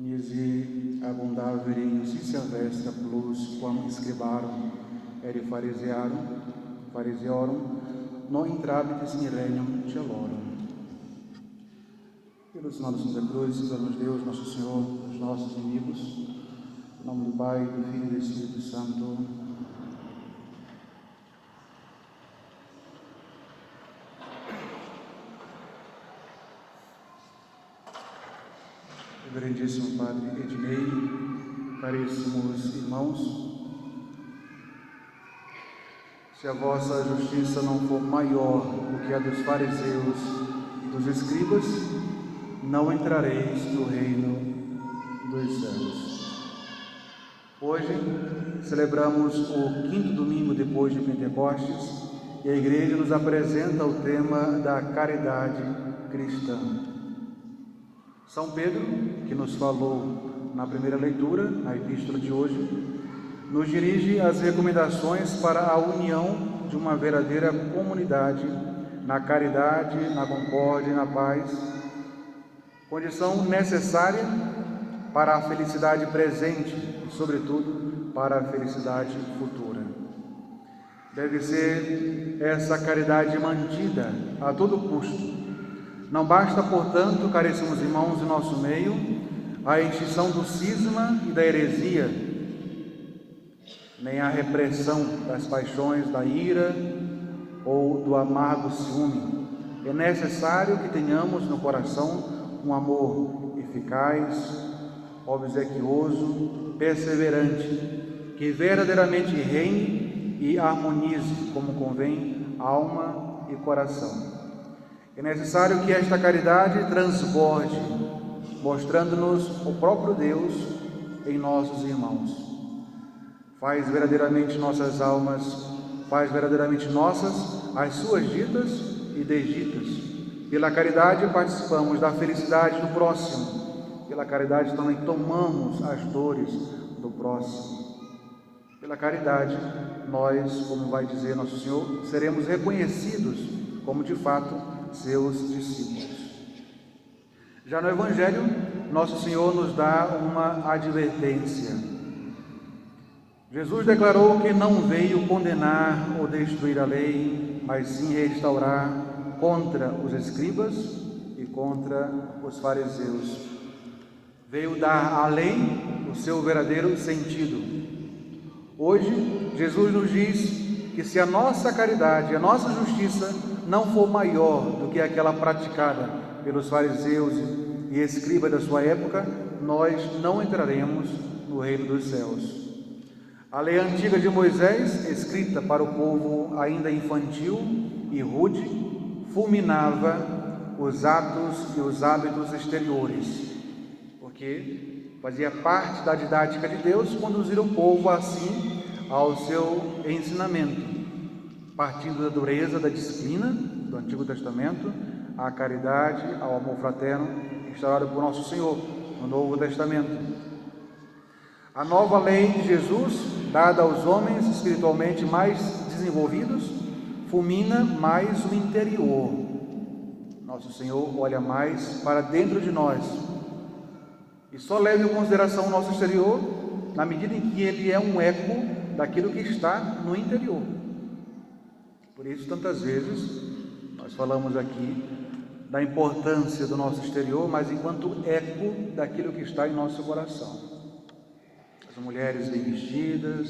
Nisi abundaverim si silvestra plus quam scribarum ere fariseorum non intrabitis in regnum celorum. Pelo sinal da Santa Cruz, celebramos Deus, nosso Senhor, os nossos inimigos. Em nome do Pai, do Filho e do Espírito Santo. Reverendíssimo Padre Ednei, caríssimos irmãos, se a vossa justiça não for maior do que a dos fariseus e dos escribas, não entrareis no reino dos céus. Hoje celebramos o 5º domingo depois de Pentecostes e a Igreja nos apresenta o tema da caridade cristã. São Pedro, que nos falou na primeira leitura, na epístola de hoje, nos dirige as recomendações para a união de uma verdadeira comunidade na caridade, na concórdia e na paz, condição necessária para a felicidade presente e, sobretudo, para a felicidade futura. Deve ser essa caridade mantida a todo custo. Não basta, portanto, caríssimos irmãos, em nosso meio, a extinção do cisma e da heresia, nem a repressão das paixões da ira ou do amargo ciúme. É necessário que tenhamos no coração um amor eficaz, obsequioso, perseverante, que verdadeiramente reine e harmonize, como convém, alma e coração. É necessário que esta caridade transborde, mostrando-nos o próprio Deus em nossos irmãos. Faz verdadeiramente nossas almas, faz verdadeiramente nossas as suas ditas e desditas. Pela caridade participamos da felicidade do próximo. Pela caridade também tomamos as dores do próximo. Pela caridade, nós, como vai dizer nosso Senhor, seremos reconhecidos como de fato seus discípulos. Já no Evangelho, nosso Senhor nos dá uma advertência. Jesus declarou que não veio condenar ou destruir a lei, mas sim restaurar contra os escribas e contra os fariseus. Veio dar à lei o seu verdadeiro sentido. Hoje, Jesus nos diz que se a nossa caridade, a nossa justiça não for maior do que aquela praticada pelos fariseus e escribas da sua época, nós não entraremos no reino dos céus. A lei antiga de Moisés, escrita para o povo ainda infantil e rude, fulminava os atos e os hábitos exteriores, porque fazia parte da didática de Deus conduzir o povo assim ao seu ensinamento, partindo da dureza da disciplina do Antigo Testamento, à caridade, ao amor fraterno, instaurado por nosso Senhor no Novo Testamento. A nova lei de Jesus, dada aos homens espiritualmente mais desenvolvidos, fulmina mais o interior. Nosso Senhor olha mais para dentro de nós e só leva em consideração o nosso exterior na medida em que ele é um eco daquilo que está no interior. Por isso, tantas vezes, nós falamos aqui da importância do nosso exterior, mas enquanto eco daquilo que está em nosso coração. As mulheres bem vestidas,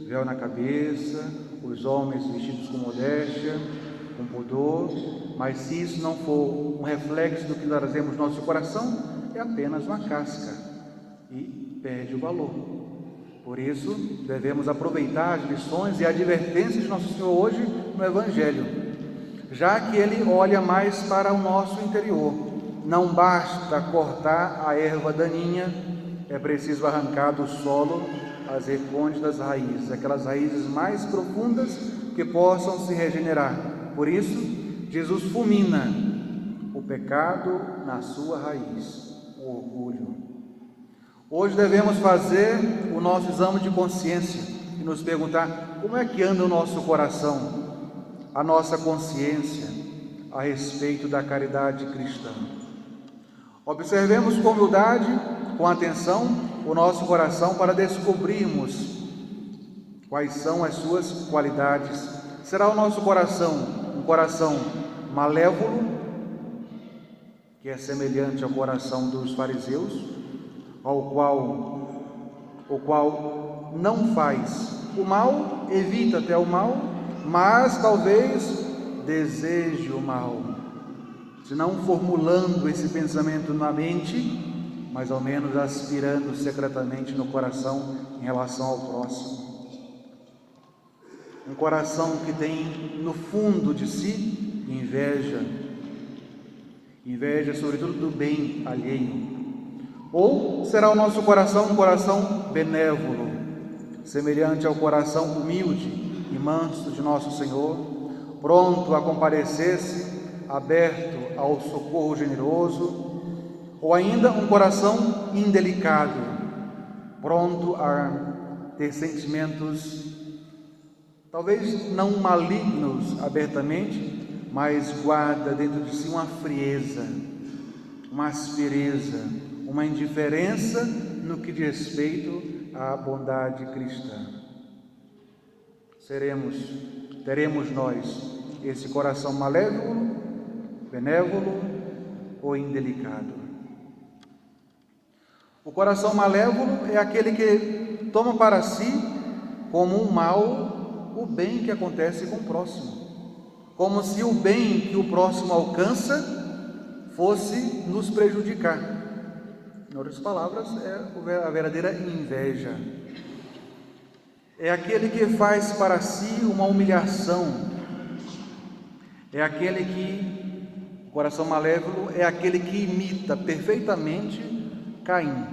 véu na cabeça, os homens vestidos com modéstia, com pudor, mas se isso não for um reflexo do que nós trazemos no nosso coração, é apenas uma casca e perde o valor. Por isso, devemos aproveitar as lições e advertências de nosso Senhor hoje no Evangelho, já que Ele olha mais para o nosso interior. Não basta cortar a erva daninha, é preciso arrancar do solo as recônditas raízes, aquelas raízes mais profundas que possam se regenerar. Por isso, Jesus fulmina o pecado na sua raiz, o orgulho. Hoje devemos fazer o nosso exame de consciência e nos perguntar como é que anda o nosso coração, a nossa consciência a respeito da caridade cristã. Observemos com humildade com atenção o nosso coração para descobrirmos quais são as suas qualidades. Será o nosso coração um coração malévolo, que é semelhante ao coração dos fariseus, o qual não faz o mal, evita até o mal, mas talvez deseje o mal, se não formulando esse pensamento na mente, mas ao menos aspirando secretamente no coração em relação ao próximo. Um coração que tem no fundo de si inveja sobretudo do bem alheio. Ou será o nosso coração um coração benévolo, semelhante ao coração humilde e manso de nosso Senhor, pronto a compadecer-se, aberto ao socorro generoso, ou ainda um coração indelicado, pronto a ter sentimentos talvez não malignos abertamente, mas guarda dentro de si uma frieza, uma aspereza, uma indiferença no que diz respeito à bondade cristã. Teremos nós esse coração malévolo, benévolo ou indelicado? O coração malévolo é aquele que toma para si como um mal o bem que acontece com o próximo, como se o bem que o próximo alcança fosse nos prejudicar. Em outras palavras, é a verdadeira inveja. É aquele que faz para si uma humilhação. É aquele que, o coração malévolo, é aquele que imita perfeitamente Caim,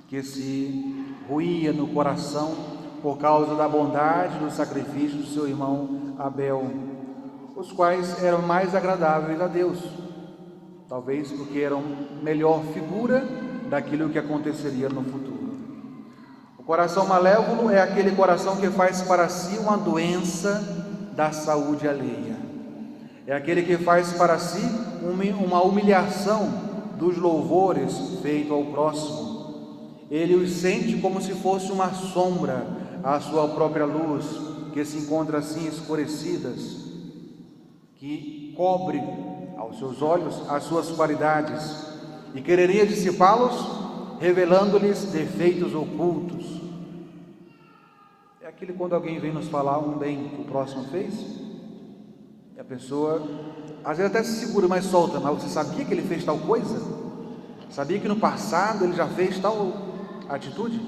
que se ruía no coração por causa da bondade do sacrifício do seu irmão Abel, os quais eram mais agradáveis a Deus, talvez porque eram melhor figura daquilo que aconteceria no futuro. O coração malévolo é aquele coração que faz para si uma doença da saúde alheia. É aquele que faz para si uma humilhação dos louvores feito ao próximo. Ele os sente como se fosse uma sombra à sua própria luz, que se encontra assim escurecidas, que cobre aos seus olhos as suas qualidades e quereria dissipá-los, revelando-lhes defeitos ocultos. É aquele quando alguém vem nos falar um bem que o próximo fez, e a pessoa às vezes até se segura, mas solta. Mas você sabia que ele fez tal coisa? Sabia que no passado ele já fez tal atitude?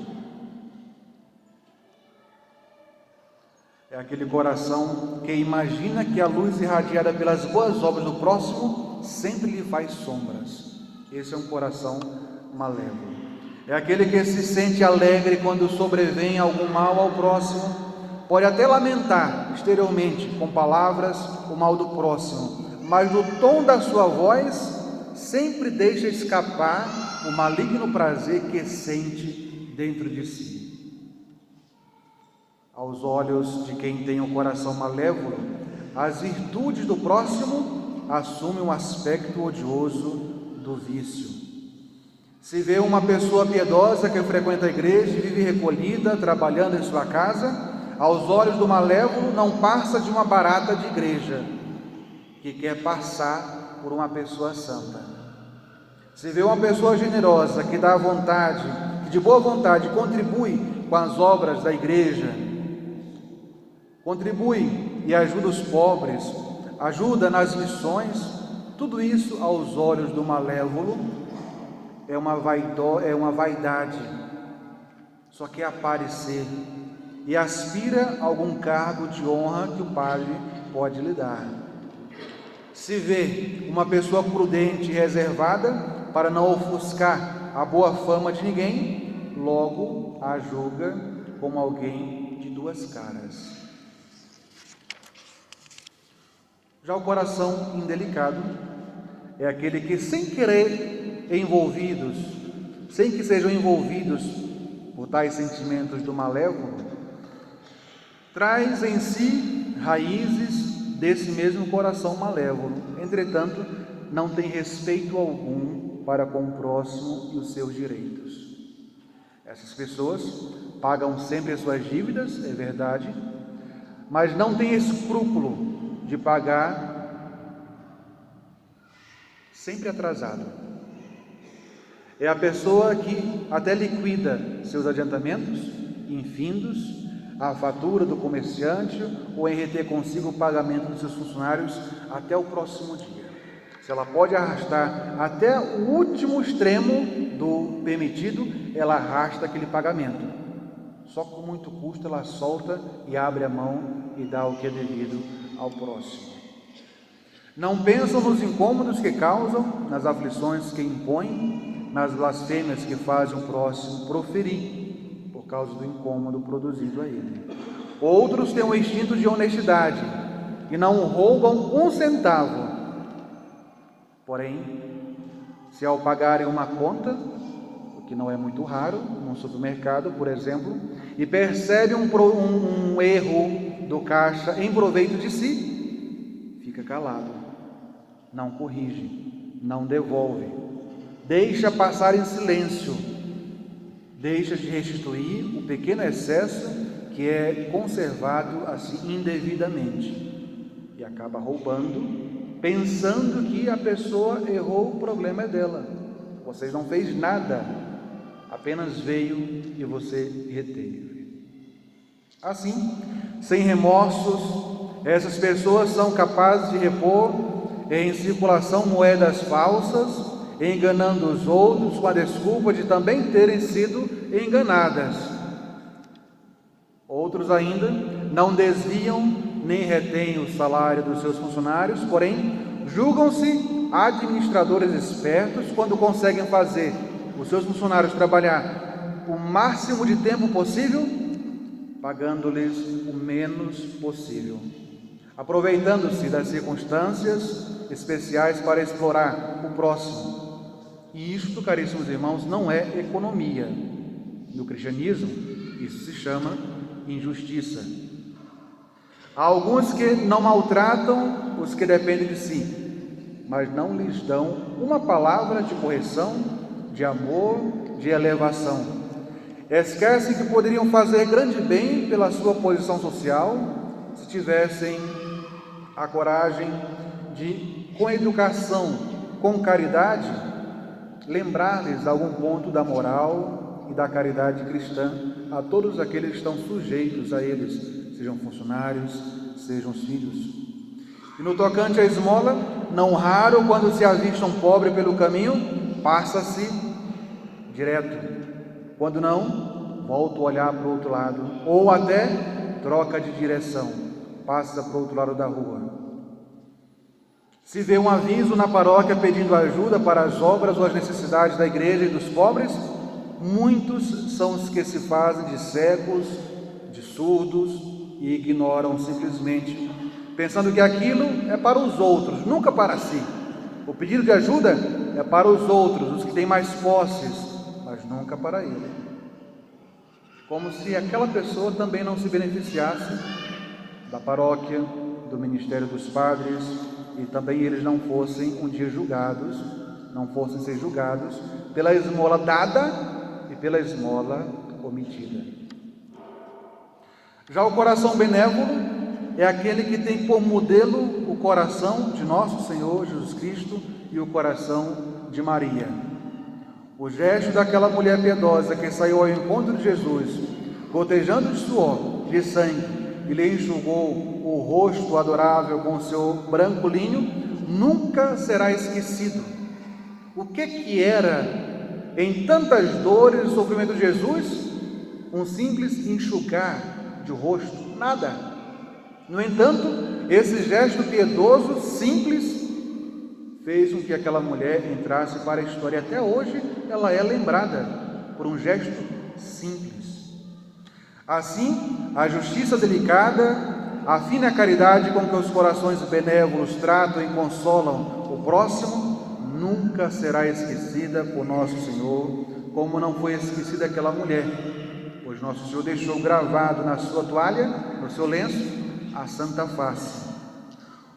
É aquele coração que imagina que a luz irradiada pelas boas obras do próximo sempre lhe faz sombras. Esse é um coração malévolo. É aquele que se sente alegre quando sobrevém algum mal ao próximo, pode até lamentar exteriormente com palavras o mal do próximo, mas no tom da sua voz sempre deixa escapar o maligno prazer que sente dentro de si. Aos olhos de quem tem um coração malévolo, as virtudes do próximo assumem um aspecto odioso do vício. Se vê uma pessoa piedosa que frequenta a igreja e vive recolhida, trabalhando em sua casa, aos olhos do malévolo não passa de uma barata de igreja, que quer passar por uma pessoa santa. Se vê uma pessoa generosa, que dá vontade, que de boa vontade contribui com as obras da igreja, contribui e ajuda os pobres, ajuda nas missões, tudo isso aos olhos do malévolo é uma vaidade, só quer aparecer e aspira a algum cargo de honra que o padre pode lhe dar. Se vê uma pessoa prudente e reservada, para não ofuscar a boa fama de ninguém, logo a julga como alguém de duas caras. Já o coração indelicado é aquele que, sem querer envolvidos, sem que sejam envolvidos por tais sentimentos do malévolo, traz em si raízes desse mesmo coração malévolo. Entretanto, não tem respeito algum para com o próximo e os seus direitos. Essas pessoas pagam sempre as suas dívidas, é verdade, mas não têm escrúpulo de pagar sempre atrasado. É a pessoa que até liquida seus adiantamentos, infindos, a fatura do comerciante ou em reter consigo o pagamento dos seus funcionários até o próximo dia. Se ela pode arrastar até o último extremo do permitido, ela arrasta aquele pagamento. Só com muito custo ela solta e abre a mão e dá o que é devido ao próximo. Não pensam nos incômodos que causam, nas aflições que impõem, nas blasfêmias que fazem o próximo proferir, por causa do incômodo produzido a ele. Outros têm um instinto de honestidade e não roubam um centavo. Porém, se ao pagarem uma conta, o que não é muito raro, num supermercado, por exemplo, e percebem um erro do caixa em proveito de si, fica calado, não corrige, não devolve, deixa passar em silêncio, deixa de restituir o pequeno excesso que é conservado assim indevidamente e acaba roubando, pensando que a pessoa errou, o problema é dela. Você não fez nada, apenas veio e você reteve. Assim, sem remorsos, essas pessoas são capazes de repor em circulação moedas falsas, enganando os outros com a desculpa de também terem sido enganadas. Outros ainda não desviam nem retêm o salário dos seus funcionários, porém julgam-se administradores espertos quando conseguem fazer os seus funcionários trabalhar o máximo de tempo possível, pagando-lhes o menos possível, aproveitando-se das circunstâncias especiais para explorar o próximo. E isto, caríssimos irmãos, não é economia. No cristianismo, isso se chama injustiça. Há alguns que não maltratam os que dependem de si, mas não lhes dão uma palavra de correção, de amor, de elevação. Esquecem que poderiam fazer grande bem pela sua posição social, se tivessem a coragem de, com educação, com caridade, lembrar-lhes algum ponto da moral e da caridade cristã a todos aqueles que estão sujeitos a eles, sejam funcionários, sejam os filhos. E no tocante à esmola, não raro, quando se avista um pobre pelo caminho, passa-se direto. Quando não, volta a olhar para o outro lado, ou até troca de direção, passa para o outro lado da rua. Se vê um aviso na paróquia pedindo ajuda para as obras ou as necessidades da igreja e dos pobres, muitos são os que se fazem de cegos, de surdos, e ignoram simplesmente, pensando que aquilo é para os outros, nunca para si. O pedido de ajuda é para os outros, os que têm mais posses, mas nunca para ele. Como se aquela pessoa também não se beneficiasse da paróquia, do ministério dos padres, e também eles não fossem um dia julgados, não fossem ser julgados pela esmola dada e pela esmola omitida. Já o coração benévolo é aquele que tem por modelo o coração de nosso Senhor Jesus Cristo e o coração de Maria. O gesto daquela mulher piedosa que saiu ao encontro de Jesus, gotejando de suor, de sangue, e lhe enxugou o rosto adorável com o seu branco linho, nunca será esquecido. O que era, em tantas dores e sofrimento de Jesus, um simples enxugar de rosto? Nada. No entanto, esse gesto piedoso, simples, fez com que aquela mulher entrasse para a história. Até hoje ela é lembrada por um gesto simples. Assim, a justiça delicada, a fina caridade com que os corações benévolos tratam e consolam o próximo, nunca será esquecida por nosso Senhor, como não foi esquecida aquela mulher, pois nosso Senhor deixou gravado na sua toalha, no seu lenço, a Santa Face.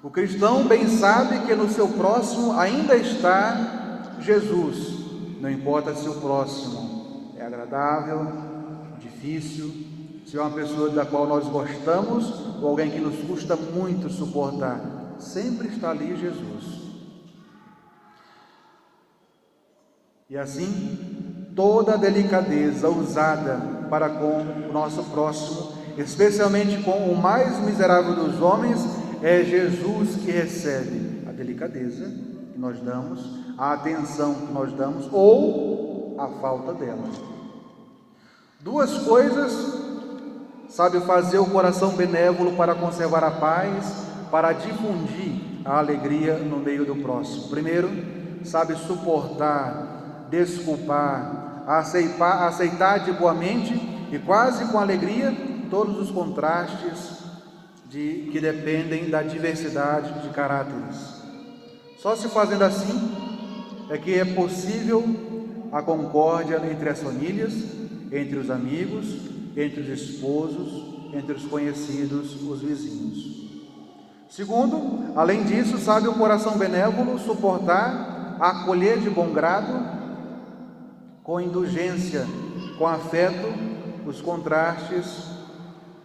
O cristão bem sabe que no seu próximo ainda está Jesus, não importa se o próximo é agradável, difícil, se é uma pessoa da qual nós gostamos ou alguém que nos custa muito suportar, sempre está ali Jesus. E assim, toda a delicadeza usada para com o nosso próximo, especialmente com o mais miserável dos homens, é Jesus que recebe a delicadeza que nós damos, a atenção que nós damos ou a falta dela. Duas coisas sabe fazer o coração benévolo para conservar a paz, para difundir a alegria no meio do próximo. Primeiro, sabe suportar, desculpar, aceitar de boa mente e quase com alegria todos os contrastes que dependem da diversidade de caráteres. Só se fazendo assim é que é possível a concórdia entre as famílias, entre os amigos, entre os esposos, entre os conhecidos, os vizinhos. Segundo, além disso, sabe o coração benévolo suportar, acolher de bom grado, com indulgência, com afeto, os contrastes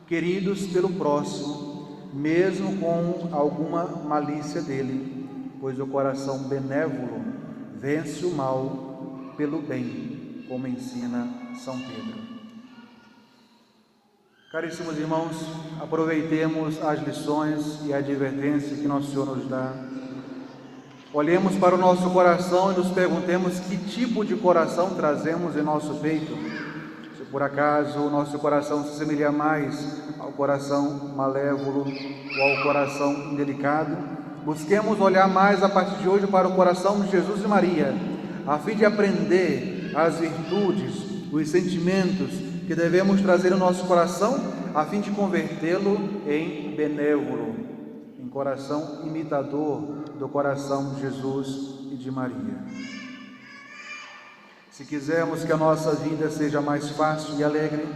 queridos pelo próximo, mesmo com alguma malícia dele, pois o coração benévolo vence o mal pelo bem, como ensina São Pedro. Caríssimos irmãos, aproveitemos as lições e a advertência que Nosso Senhor nos dá. Olhemos para o nosso coração e nos perguntemos que tipo de coração trazemos em nosso peito. Se por acaso o nosso coração se assemelha mais ao coração malévolo ou ao coração indelicado, busquemos olhar mais a partir de hoje para o coração de Jesus e Maria, a fim de aprender as virtudes, os sentimentos que devemos trazer no nosso coração, a fim de convertê-lo em benévolo, em coração imitador do coração de Jesus e de Maria. Se quisermos que a nossa vida seja mais fácil e alegre,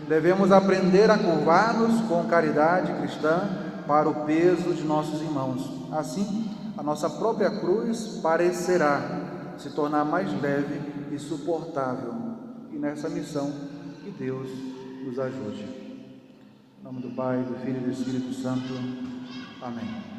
devemos aprender a curvar-nos com caridade cristã para o peso de nossos irmãos. Assim, a nossa própria cruz parecerá se tornar mais leve e suportável. E nessa missão, que Deus nos ajude. Em nome do Pai, do Filho e do Espírito Santo. Amém.